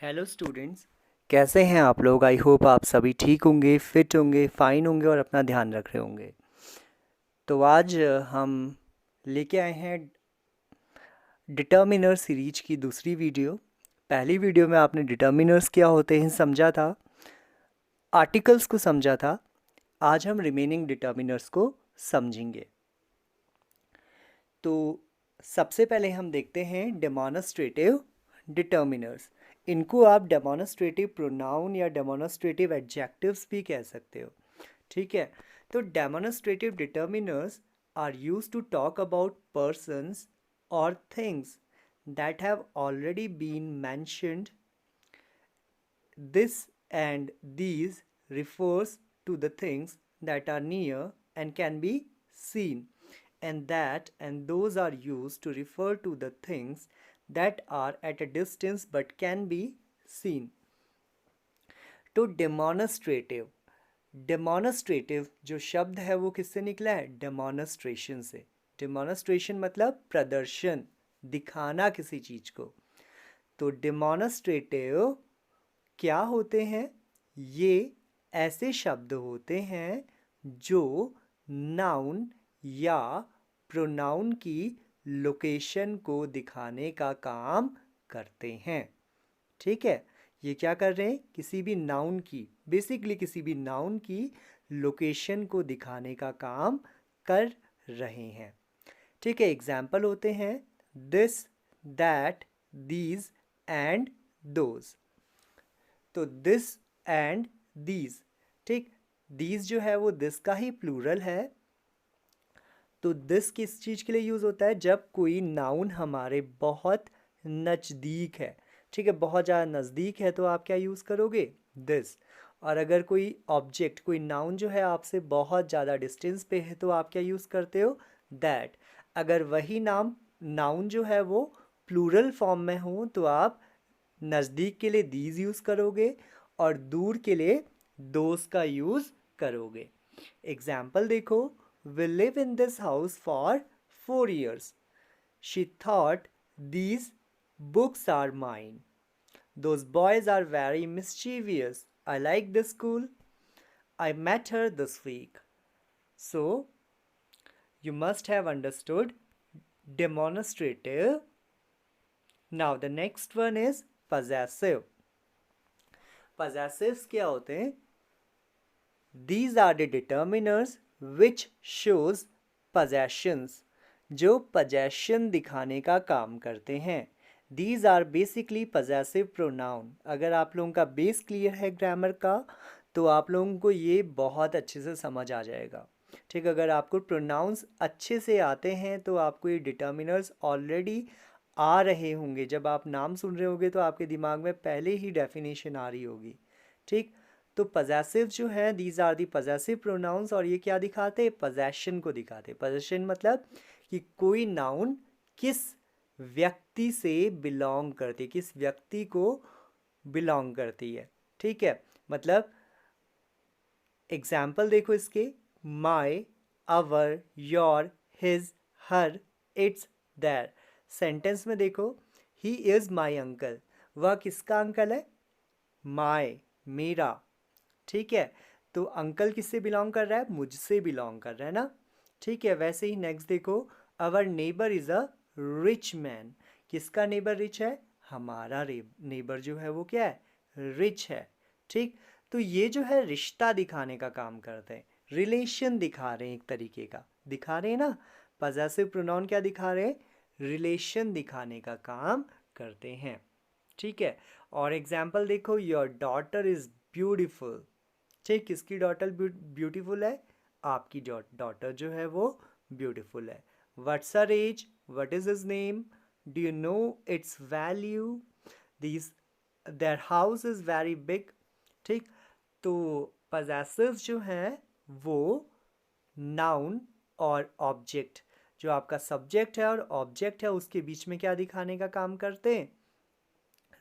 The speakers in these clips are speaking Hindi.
हेलो स्टूडेंट्स, कैसे हैं आप लोग। आई होप आप सभी ठीक होंगे, फिट होंगे, फाइन होंगे और अपना ध्यान रख रहे होंगे। तो आज हम लेके आए हैं डिटर्मिनर सीरीज की दूसरी वीडियो। पहली वीडियो में आपने डिटर्मिनर्स क्या होते हैं समझा था, आर्टिकल्स को समझा था। आज हम रिमेनिंग डिटर्मिनर्स को समझेंगे। तो सबसे पहले हम देखते हैं डेमोन्स्ट्रेटिव डिटर्मिनर्स। इनको आप डेमोन्स्ट्रेटिव प्रोनाउन या डेमोन्स्ट्रेटिव एडजेक्टिव्स भी कह सकते हो। ठीक है। तो demonstrative determiners are use to talk about persons और things that have already been mentioned. This and these refers to the things that are near and can be seen, and that and those are used to refer to the things that are at a distance but can be seen. तो डेमोन्स्ट्रेटिव, डेमोन्स्ट्रेटिव जो शब्द है वो किससे निकला है? डेमोन्स्ट्रेशन से। डेमोन्स्ट्रेशन मतलब प्रदर्शन, दिखाना किसी चीज को। तो डेमोन्स्ट्रेटिव क्या होते हैं? ये ऐसे शब्द होते हैं जो नाउन या प्रोनाउन की लोकेशन को दिखाने का काम करते हैं। ठीक है। ये क्या कर रहे हैं? किसी भी नाउन की, बेसिकली किसी भी नाउन की लोकेशन को दिखाने का काम कर रहे हैं। ठीक है। एग्जाम्पल होते हैं this, that, these and those. तो दिस एंड दीज, ठीक, दीज जो है वो दिस का ही प्लूरल है। तो दिस किस चीज़ के लिए यूज़ होता है? जब कोई नाउन हमारे बहुत नज़दीक है। ठीक है, बहुत ज़्यादा नज़दीक है तो आप क्या यूज़ करोगे? दिस। और अगर कोई ऑब्जेक्ट, कोई नाउन जो है आपसे बहुत ज़्यादा डिस्टेंस पे है तो आप क्या यूज़ करते हो? दैट। अगर वही नाउन जो है वो प्लूरल फॉर्म में हो तो आप नज़दीक के लिए दीज यूज़ करोगे और दूर के लिए दोस का यूज़ करोगे। एग्जाम्पल देखो, we live in this house for 4 years. She thought these books are mine. Those boys are very mischievous. I like this school. I met her this week. So, you must have understood demonstrative. Now, the next one is possessive. Possessives क्या होते हैं? These are the determiners which shows possessions, जो possession दिखाने का काम करते हैं। These are basically possessive pronoun. अगर आप लोगों का बेस क्लियर है ग्रामर का तो आप लोगों को ये बहुत अच्छे से समझ आ जाएगा। ठीक, अगर आपको प्रोनाउंस अच्छे से आते हैं तो आपको ये डिटर्मिनर्स ऑलरेडी आ रहे होंगे। जब आप नाम सुन रहे होगे तो आपके दिमाग में पहले ही डेफिनेशन आ रही होगी। ठीक, तो पजेसिव जो है, these are the possessive pronouns, और ये क्या दिखाते हैं? पोजेशन को दिखाते हैं। पोजेशन मतलब कि कोई नाउन किस व्यक्ति से बिलोंग करती है, किस व्यक्ति को बिलोंग करती है। ठीक है, मतलब एग्जाम्पल देखो इसके, my, our, your, his, her, its, their. Sentence में देखो, ही इज माई अंकल, वह किसका अंकल है? माई, मेरा। ठीक है, तो अंकल किससे बिलोंग कर रहा है? मुझसे बिलोंग कर रहा है ना। ठीक है, वैसे ही नेक्स्ट देखो, our neighbour is a rich man. किसका नेबर रिच है? हमारा नेबर जो है वो क्या है? रिच है। ठीक, तो ये जो है रिश्ता दिखाने का काम करते हैं, रिलेशन दिखा रहे हैं, एक तरीके का दिखा रहे हैं ना। पजेसिव प्रोनाउन क्या दिखा रहे हैं? रिलेशन दिखाने का काम करते हैं। ठीक है, और एग्जाम्पल देखो, योर डॉटर इज ब्यूटिफुल। ठीक, किसकी डॉटर ब्यूटीफुल है? आपकी डॉटर जो है वो ब्यूटीफुल है। What's her age? What is his name? Do you know its value? This, their house is very big. ठीक, तो पजेसिव जो है वो नाउन और ऑब्जेक्ट, जो आपका सब्जेक्ट है और ऑब्जेक्ट है उसके बीच में क्या दिखाने का काम करते हैं?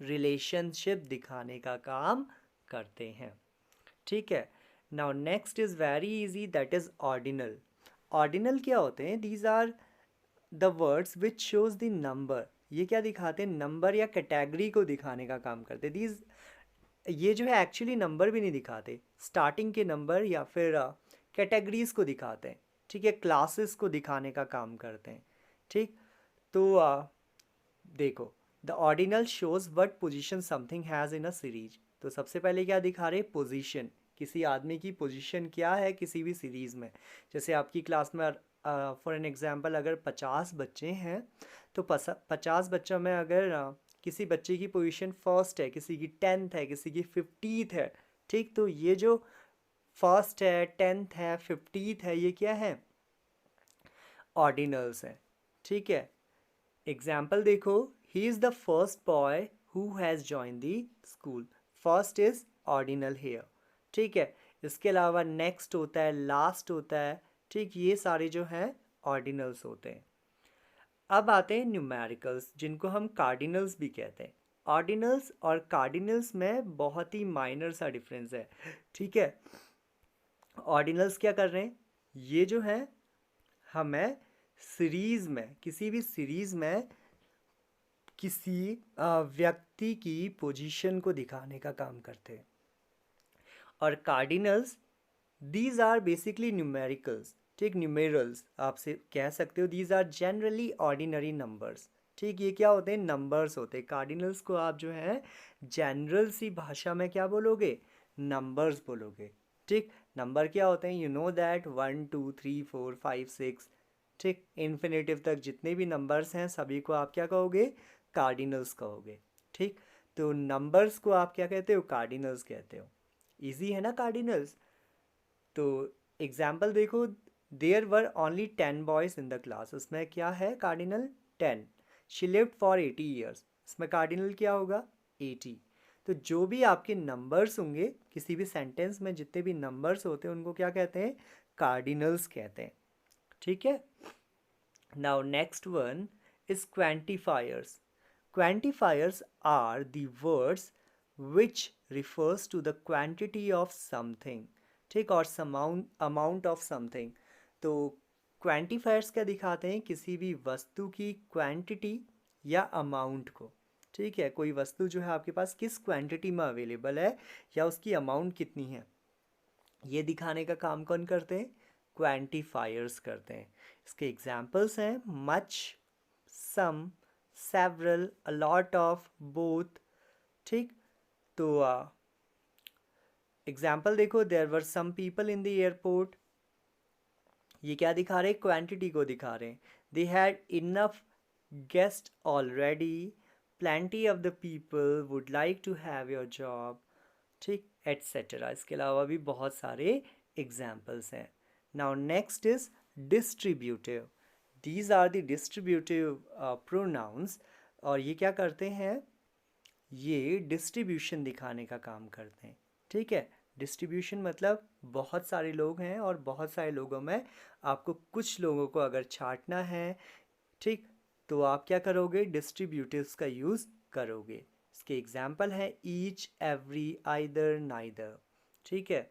रिलेशनशिप दिखाने का काम करते हैं। ठीक है, now next is very easy, that is ordinal. Ordinal क्या होते हैं? These are the words which shows the number. ये क्या दिखाते हैं, नंबर या कैटेगरी को दिखाने का काम करते हैं। दीज ये जो है एक्चुअली नंबर भी नहीं दिखाते, स्टार्टिंग के नंबर या फिर कैटेगरीज को दिखाते हैं, ठीक है, क्लासेस को दिखाने का काम करते हैं। ठीक, तो देखो, the ordinal shows what position something has in a series. तो सबसे पहले क्या दिखा रहे, पोजीशन, किसी आदमी की पोजीशन क्या है किसी भी सीरीज़ में। जैसे आपकी क्लास में फॉर एन एग्जांपल अगर 50 बच्चे हैं, तो 50 बच्चों में अगर किसी बच्चे की पोजीशन फर्स्ट है, किसी की 10th है, किसी की 50th है, ठीक, तो ये जो फर्स्ट है, 10th है, 50th है, ये क्या है, ऑर्डिनल्स हैं। ठीक है, एग्जाम्पल देखो, he is the first boy who has join the school. First is ordinal here. ठीक है, इसके अलावा नेक्स्ट होता है, लास्ट होता है, ठीक, ये सारे जो हैं ऑर्डिनल्स होते हैं। अब आते हैं न्यूमेरिकल्स, जिनको हम कार्डिनल्स भी कहते हैं। ऑर्डिनल्स और कार्डिनल्स में बहुत ही माइनर सा डिफरेंस है। ठीक है, ऑर्डिनल्स क्या कर रहे हैं, ये जो है हमें सीरीज में, किसी भी सीरीज में किसी व्यक्ति की पोजीशन को दिखाने का काम करते हैं। और cardinals, these are basically numericals, ठीक, न्यूमेरल्स आपसे कह सकते हो, these are generally ordinary numbers. ठीक, ये क्या होते हैं, नंबर्स होते हैं। कार्डिनल्स को आप जो है जनरल सी भाषा में क्या बोलोगे, नंबर्स बोलोगे। ठीक, नंबर क्या होते हैं, यू नो दैट 1 2 3 4 5 6, ठीक, इन्फिनेटिव तक जितने भी नंबर्स हैं सभी को आप क्या कहोगे, कार्डिनल्स कहोगे। ठीक, तो नंबर्स को आप क्या कहते हो, कार्डिनल्स कहते हो। इजी है ना कार्डिनल्स। तो एग्जाम्पल देखो, there were only 10 boys in the class, उसमें क्या है cardinal, 10। She lived for 80 years, इसमें कार्डिनल क्या होगा, 80। तो जो भी आपके नंबर्स होंगे किसी भी सेंटेंस में, जितने भी नंबर्स होते हैं उनको क्या कहते हैं, कार्डिनल्स कहते हैं। ठीक है, now next one is quantifiers. Quantifiers are the words which refers to the quantity of something, ठीक, और amount of something। तो quantifiers क्या दिखाते हैं, किसी भी वस्तु की quantity या amount को। ठीक है, कोई वस्तु जो है आपके पास किस quantity में अवेलेबल है या उसकी amount कितनी है, ये दिखाने का काम कौन करते हैं, क्वांटिफायर्स करते हैं। इसके एग्जाम्पल्स हैं much, some, several, a lot of, both. ठीक, तो एग्जाम्पल देखो, there were some people in the airport, ये क्या दिखा रहे हैं, क्वांटिटी को दिखा रहे हैं। They had enough guest already, plenty of the people would like to have your job, ठीक, एट्सेट्रा। इसके अलावा भी बहुत सारे एग्जाम्पल्स हैं। Now next is distributive. These are the distributive pronouns, और ये क्या करते हैं, ये डिस्ट्रीब्यूशन दिखाने का काम करते हैं। ठीक है, डिस्ट्रीब्यूशन मतलब बहुत सारे लोग हैं और बहुत सारे लोगों में आपको कुछ लोगों को अगर छांटना है, ठीक, तो आप क्या करोगे, डिस्ट्रीब्यूटिव्स का यूज़ करोगे। इसके एग्जाम्पल है ईच, एवरी, आइदर, नाइदर। ठीक है,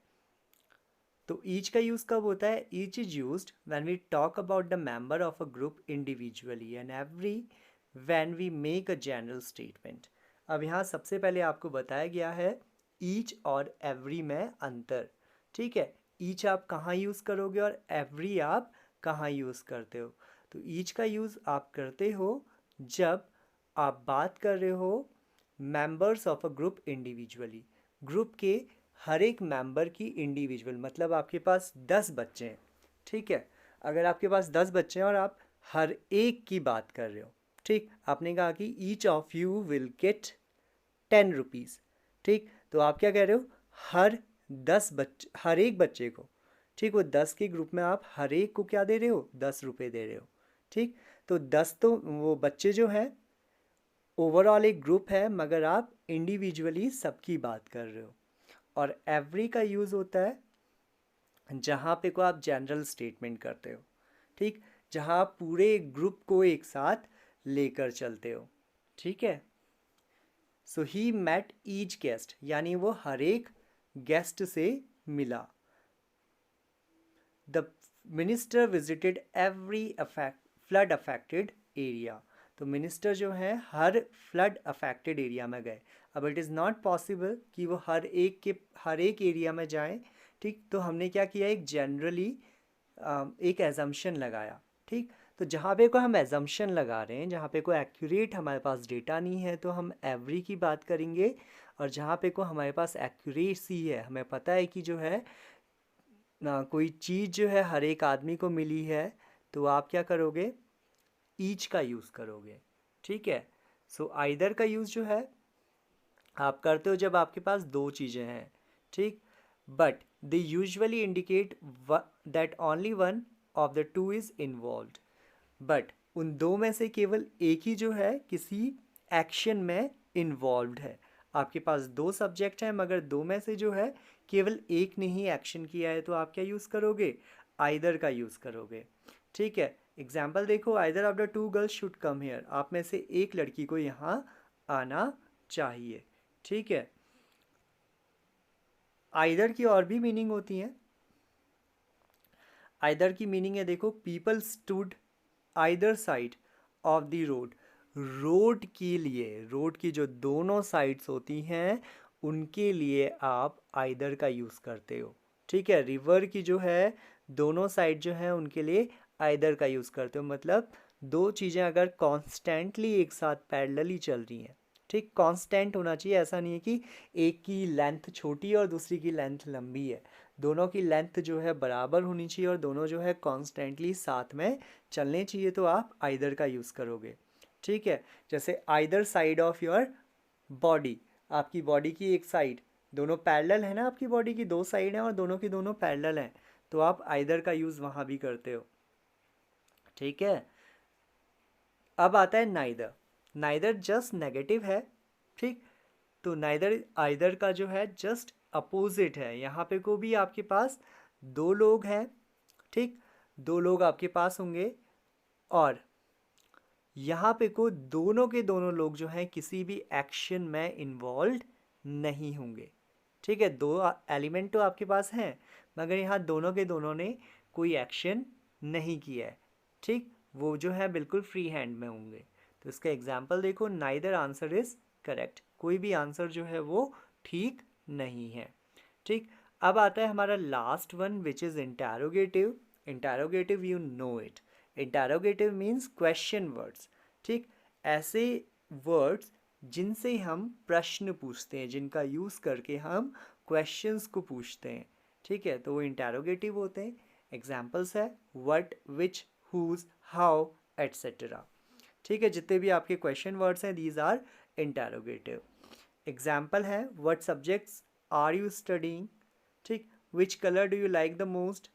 तो ईच का यूज़ कब होता है, each is used when we talk about the member of a group individually, and every when we make a general statement. अब यहाँ सबसे पहले आपको बताया गया है ईच और एवरी में अंतर। ठीक है, ईच आप कहाँ यूज़ करोगे और एवरी आप कहाँ यूज़ करते हो। तो ईच का यूज़ आप करते हो जब आप बात कर रहे हो members of a group individually, group के हर एक मेंबर की इंडिविजुअल, मतलब आपके पास 10 बच्चे हैं। ठीक है, अगर आपके पास 10 बच्चे हैं और आप हर एक की बात कर रहे हो, ठीक, आपने कहा कि each of you will get 10 rupees. ठीक, तो आप क्या कह रहे हो, हर 10 बच्चे, हर एक बच्चे को, ठीक, वो 10 के ग्रुप में आप हर एक को क्या दे रहे हो, 10 रुपये दे रहे हो। ठीक, तो 10 तो वो बच्चे जो हैं ओवरऑल एक ग्रुप है, मगर आप इंडिविजुअली सबकी बात कर रहे हो। और एवरी का यूज़ होता है जहाँ पे को आप जनरल स्टेटमेंट करते हो, ठीक, जहाँ आप पूरे ग्रुप को एक साथ लेकर चलते हो। ठीक है, सो ही मेट ईच गेस्ट, यानी वो हर एक गेस्ट से मिला। The minister visited every flood affected area, तो मिनिस्टर जो है हर फ्लड अफेक्टेड एरिया में गए। अब इट इज़ नॉट पॉसिबल कि वो हर एक एरिया में जाएं, ठीक। तो हमने क्या किया, एक जनरली एक एजम्पशन लगाया, ठीक। तो जहाँ पे को हम एजम्पशन लगा रहे हैं, जहाँ पे कोई एक्यूरेट हमारे पास डेटा नहीं है तो हम एवरी की बात करेंगे, और जहाँ पे को हमारे पास एक्यूरेसी है, हमें पता है कि जो है ना कोई चीज़ जो है हर एक आदमी को मिली है, तो आप क्या करोगे, ईच का यूज़ करोगे, ठीक है। सो आइदर का यूज़ जो है आप करते हो जब आपके पास दो चीज़ें हैं, ठीक। But they usually indicate that only one of the two is involved. But उन दो में से केवल एक ही जो है किसी एक्शन में इन्वॉल्व्ड है। आपके पास दो सब्जेक्ट हैं मगर दो में से जो है केवल एक ने ही एक्शन किया है, तो आप क्या यूज़ करोगे, आइदर का यूज़ करोगे, ठीक है। एग्जाम्पल देखो, either of the two girls should come here, आप में से एक लड़की को यहाँ आना चाहिए, ठीक है। आइदर की और भी मीनिंग होती हैं। आइदर की मीनिंग है, देखो, people stood either side of the road. Road के लिए, रोड की जो दोनों साइड्स होती हैं उनके लिए आप आइदर का यूज़ करते हो, ठीक है। रिवर की जो है दोनों साइड जो है उनके लिए आइदर का यूज़ करते हो, मतलब दो चीज़ें अगर कॉन्स्टेंटली एक साथ पैरेलली चल रही हैं, ठीक। कांस्टेंट होना चाहिए, ऐसा नहीं है कि एक की लेंथ छोटी और दूसरी की लेंथ लंबी है। दोनों की लेंथ जो है बराबर होनी चाहिए और दोनों जो है कॉन्स्टेंटली साथ में चलने चाहिए, तो आप आइदर का यूज़ करोगे, ठीक है। जैसे either side of your body, आपकी बॉडी की एक साइड, दोनों पैरेलल है ना, आपकी बॉडी की दो साइड हैं और दोनों की दोनों पैरेलल हैं, तो आप आइदर का यूज़ वहाँ भी करते हो, ठीक है। अब आता है नाइदर। नाइदर जस्ट नेगेटिव है, ठीक। तो नाइदर आइदर का जो है जस्ट अपोजिट है। यहाँ पे को भी आपके पास दो लोग हैं, ठीक। दो लोग आपके पास होंगे और यहाँ पे को दोनों के दोनों लोग जो हैं किसी भी एक्शन में इन्वॉल्व नहीं होंगे, ठीक है। दो एलिमेंट तो आपके पास हैं मगर यहाँ दोनों के दोनों ने कोई एक्शन नहीं किया है, ठीक। वो जो है बिल्कुल फ्री हैंड में होंगे। तो इसका एग्जाम्पल देखो, नाइदर आंसर इज करेक्ट, कोई भी आंसर जो है वो ठीक नहीं है, ठीक। अब आता है हमारा last one which is interrogative. Interrogative, you know it, interrogative means question words, ठीक। ऐसे वर्ड्स जिनसे हम प्रश्न पूछते हैं, जिनका यूज़ करके हम क्वेश्चंस को पूछते हैं, ठीक है, तो वो इंटैरोगेटिव होते हैं। एग्जाम्पल्स है what, which, whose, how, etcetera, ठीक है। जितने भी आपके क्वेश्चन वर्ड्स हैं दीज आर इंटैरोगेटिव। एग्जाम्पल है what subjects are you studying, ठीक। Which colour do you like the most,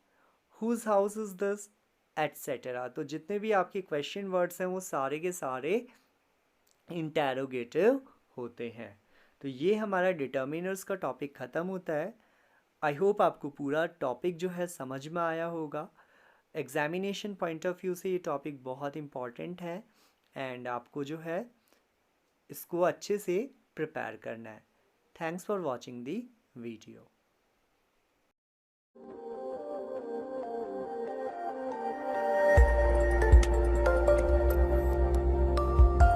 whose house is this, etcetera. तो जितने भी आपके क्वेश्चन वर्ड्स हैं वो सारे के सारे इंटैरोगेटिव होते हैं। तो ये हमारा डिटर्मिनर्स का टॉपिक ख़त्म होता है। आई होप आपको पूरा टॉपिक जो है समझ में आया होगा। एग्जामिनेशन पॉइंट ऑफ व्यू से ये टॉपिक बहुत इम्पॉर्टेंट है एंड आपको जो है इसको अच्छे से प्रिपेयर करना है। Thanks for watching the video.